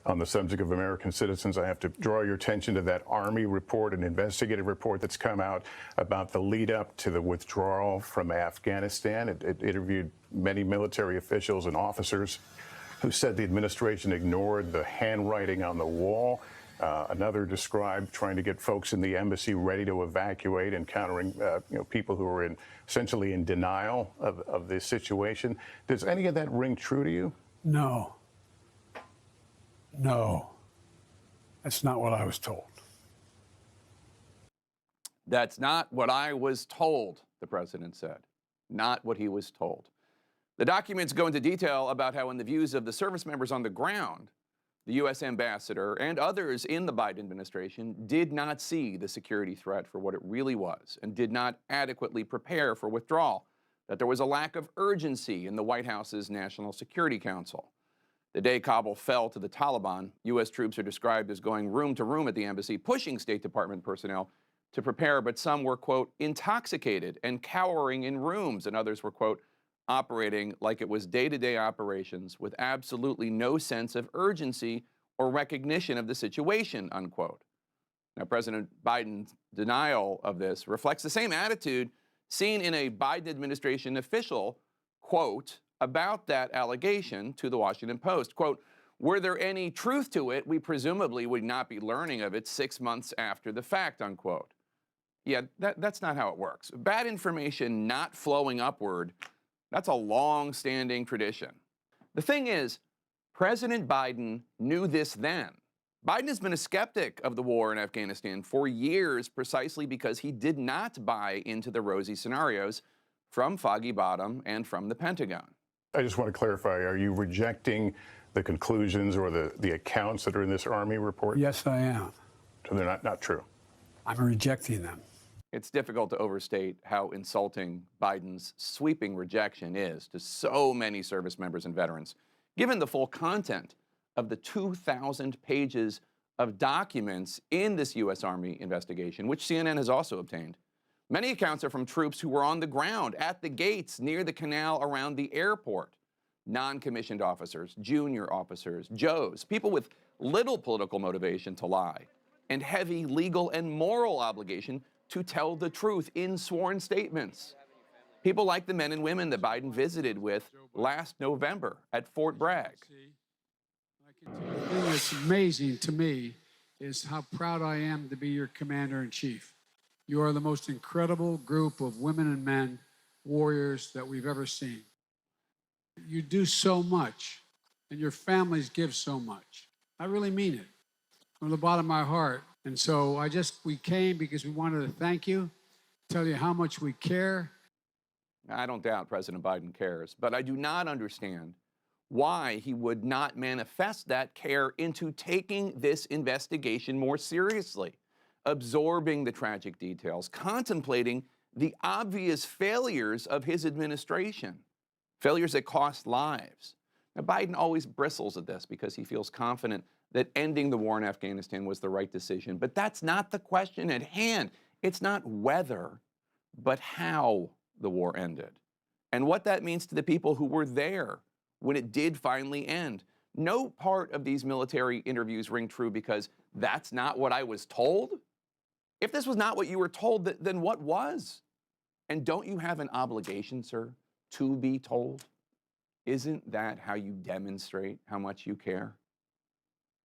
On the subject of American citizens, I have to draw your attention to that Army report, an investigative report that's come out about the lead up to the withdrawal from Afghanistan. It interviewed many military officials and officers who said the administration ignored the handwriting on the wall. Another described trying to get folks in the embassy ready to evacuate, encountering people who are essentially in denial of this situation. Does any of that ring true to you? No. No. That's not what I was told. That's not what I was told, the president said. Not what he was told. The documents go into detail about how, in the views of the service members on the ground, the U.S. ambassador and others in the Biden administration did not see the security threat for what it really was and did not adequately prepare for withdrawal, that there was a lack of urgency in the White House's National Security Council. The day Kabul fell to the Taliban, U.S. troops are described as going room to room at the embassy, pushing State Department personnel to prepare, but some were, quote, intoxicated and cowering in rooms, and others were, quote, operating like it was day-to-day operations with absolutely no sense of urgency or recognition of the situation, unquote. Now, President Biden's denial of this reflects the same attitude seen in a Biden administration official, quote, about that allegation to the Washington Post. Quote, were there any truth to it, we presumably would not be learning of it 6 months after the fact, unquote. Yeah, that's not how it works. Bad information not flowing upward, that's a long-standing tradition. The thing is, President Biden knew this then. Biden has been a skeptic of the war in Afghanistan for years precisely because he did not buy into the rosy scenarios from Foggy Bottom and from the Pentagon. I just want to clarify, are you rejecting the conclusions or the accounts that are in this Army report? Yes, I am. So they're not true? I'm rejecting them. It's difficult to overstate how insulting Biden's sweeping rejection is to so many service members and veterans, given the full content of the 2,000 pages of documents in this U.S. Army investigation, which CNN has also obtained. Many accounts are from troops who were on the ground, at the gates, near the canal around the airport. Non-commissioned officers, junior officers, Joes, people with little political motivation to lie, and heavy legal and moral obligation to tell the truth in sworn statements. People like the men and women that Biden visited with last November at Fort Bragg. The thing that's amazing to me is how proud I am to be your commander-in-chief. You are the most incredible group of women and men, warriors that we've ever seen. You do so much, and your families give so much. I really mean it, from the bottom of my heart. And so we came because we wanted to thank you, tell you how much we care. I don't doubt President Biden cares, but I do not understand why he would not manifest that care into taking this investigation more seriously, absorbing the tragic details, contemplating the obvious failures of his administration, failures that cost lives. Now, Biden always bristles at this because he feels confident that ending the war in Afghanistan was the right decision. But that's not the question at hand. It's not whether, but how the war ended, and what that means to the people who were there when it did finally end. No part of these military interviews ring true because that's not what I was told. If this was not what you were told, then what was? And don't you have an obligation, sir, to be told? Isn't that how you demonstrate how much you care?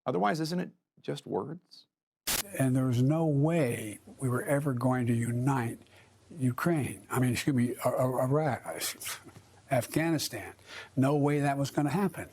Otherwise, isn't it just words? And there was no way we were ever going to unite Ukraine. Afghanistan. No way that was going to happen.